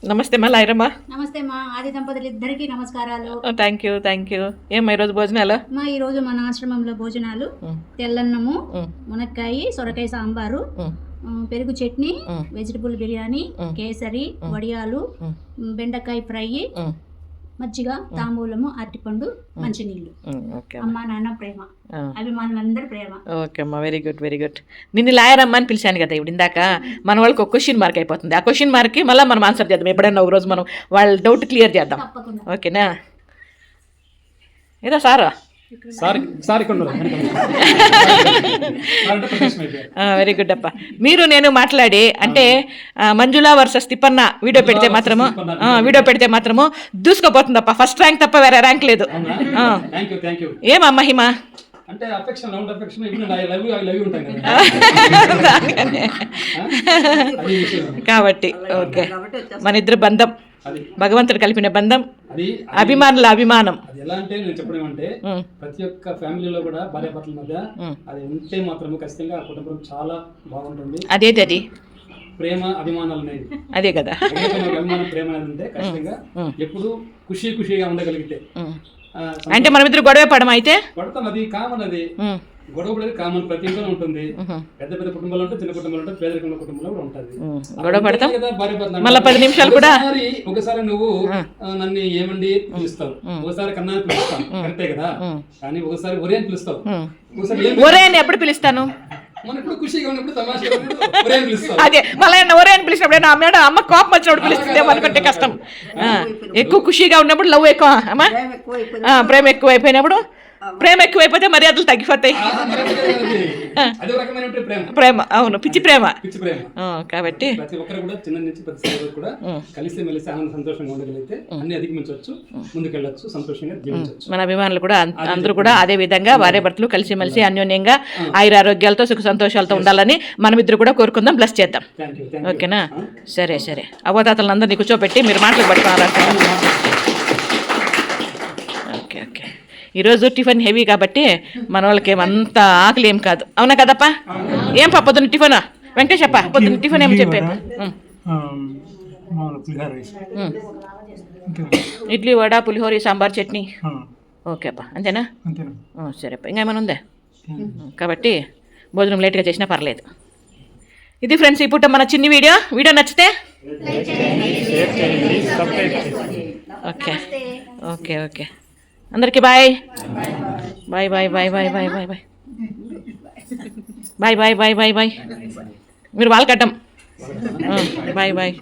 నమస్తే మా లాయరమ్మా. నమస్తే మా ఆది దంపతులు ఇద్దరికి నమస్కారాలు. Thank you. ఏమ్మా ఈరోజు భోజనాలు? ఈరోజు మన ఆశ్రమంలో భోజనాలు తెల్లన్నము, మునక్కాయ, సొరకాయ సాంబారు, పెరుగు చట్నీ, వెజిటబుల్ బిర్యానీ, కేసరి, వడియాలు, బెండకాయ ఫ్రై, మజ్జిగ, తాంబూలము, అరటిపండు, మంచినీళ్ళు. అమ్మ నాన్న ప్రేమ, అభిమానులందరూ ప్రేమ. ఓకే అమ్మా, వెరీ గుడ్. నిన్ను లాయర్ అమ్మ అని పిలిచాను కదా ఇప్పుడు ఇందాక. మన వాళ్ళకి ఒక క్వశ్చన్ మార్క్ అయిపోతుంది. ఆ క్వశ్చన్ మార్క్కి మళ్ళీ మనం ఆన్సర్ చేద్దాం. ఎప్పుడైనా ఒక రోజు మనం వాళ్ళ డౌట్ క్లియర్ చేద్దాం. ఓకేనా? ఏదో సారా వెరీ గుడ్ అప్ప. మీరు నేను మాట్లాడి అంటే మంజులా వర్సెస్ తిప్పన్న వీడియో పెడితే మాత్రము దూసుకోపోతుందప్ప. ఫస్ట్ ర్యాంక్ తప్ప వేరే ర్యాంక్ లేదు. ఏమా మహిమ అంటే అఫెక్షన్ రౌండ్ అఫెక్షన్ ఇప్పుడు ఐ లవ్ యు ఉంటాయి కదా. కాబట్టి ఓకే, మన ఇద్దరు బంధం భగవంతుడు కలిపిన బంధం, అభిమానుల అభిమానం. అది ఎలా అంటే నేను చెప్పడం అంటే ప్రతి ఒక్క ఫ్యామిలీలో కూడా భార్యాభర్తల మధ్య అది ఉంటే మాత్రము ఖచ్చితంగా ఆ కుటుంబం చాలా బాగుంటుంది. అదేది ప్రేమ అభిమానాలు అనేది అదే కదా. అభిమానం ప్రేమ అనేది ఉంటే ఖచ్చితంగా ఎప్పుడు ఖుషీగా ఉండగలిగితే. అంటే మనం ఇద్దరు గొడవ పడడం అయితే పడతాం, అది కామన్. అది గొడవ పడేది కామన్, ప్రతి ఇంట్లో ఉంటుంది. పెద్ద పెద్ద కుటుంబాలు ఉంటాయి, చిన్న కుటుంబాలు ఉంటాయి, పేదరికంలో కుటుంబంలో కూడా ఉంటుంది. గొడవ పడతాం కదా భార్య మళ్ళీ 10 నిమిషాలు కూడా. ఒకసారి నువ్వు నన్ను ఏమండి పిలుస్తావు, ఒకసారి కన్నా పిలుస్తావు, కరెక్టే కదా. కానీ ఒకసారి ఒరే అని పిలుస్తావు, ఒరే అని ఎప్పుడు పిలుస్తాను? అదే మళ్ళీ ఒరే అని పిలిచినప్పుడు అమ్మ కోపం వచ్చినప్పుడు పిలుస్తుంది అనుకుంటే కష్టం. ఎక్కువ ఖుషిగా ఉన్నప్పుడు లవ్ ఎక్కువ, అమ్మా ప్రేమ ఎక్కువ అయిపోయినప్పుడు, ప్రేమ ఎక్కువైపోతే మర్యాదలు తగ్గిపోతాయి. ప్రేమ అవును, పిచ్చి ప్రేమ. కాబట్టి ప్రతి ఒక్కరు కూడా చిన్న నుంచి ప్రతి కూడా కలిసి మెలిసి ఆనంద సంతోషంగా ఉండగలిగితే అన్ని అధిగమించవచ్చు, ముందుకెళ్ళచ్చు, సంతోషంగా జీవించవచ్చు. మన అభిమానులు కూడా అందరూ కూడా అదే విధంగా భార్య భర్తలు కలిసి మెలిసి అన్యోన్యంగా ఆయురారోగ్యాలతో సుఖ సంతోషాలతో ఉండాలని మనమిద్దరు కూడా కోరుకుందాం. బ్లెస్ చేద్దాం. ఓకేనా? సరే అవతాతలందరినీ కూర్చోబెట్టి మీరు మాటలు పట్టుకున్నారు. ఓకే ఈరోజు టిఫిన్ హెవీ కాబట్టి మన వాళ్ళకి ఏమంత ఆకలి ఏం కాదు. అవునా కదప్పా? ఏం పా పొద్దున్న టిఫిన్? వెంకటేశప్ప పొద్దున్న టిఫిన్ ఏమి చెప్పాను? ఇడ్లీ, వడ, పులిహోర, సాంబార్, చట్నీ. ఓకే అప్ప, అంతేనా? సరే అప్ప, ఇంకా ఏమైనా ఉందా? కాబట్టి భోజనం లేట్గా చేసినా పర్లేదు. ఇది ఫ్రెండ్స్ ఈ పూట మన చిన్ని వీడియో నచ్చితే ఓకే అందరికీ బాయ్. మీరు వాళ్ళ కట్టం. బాయ్.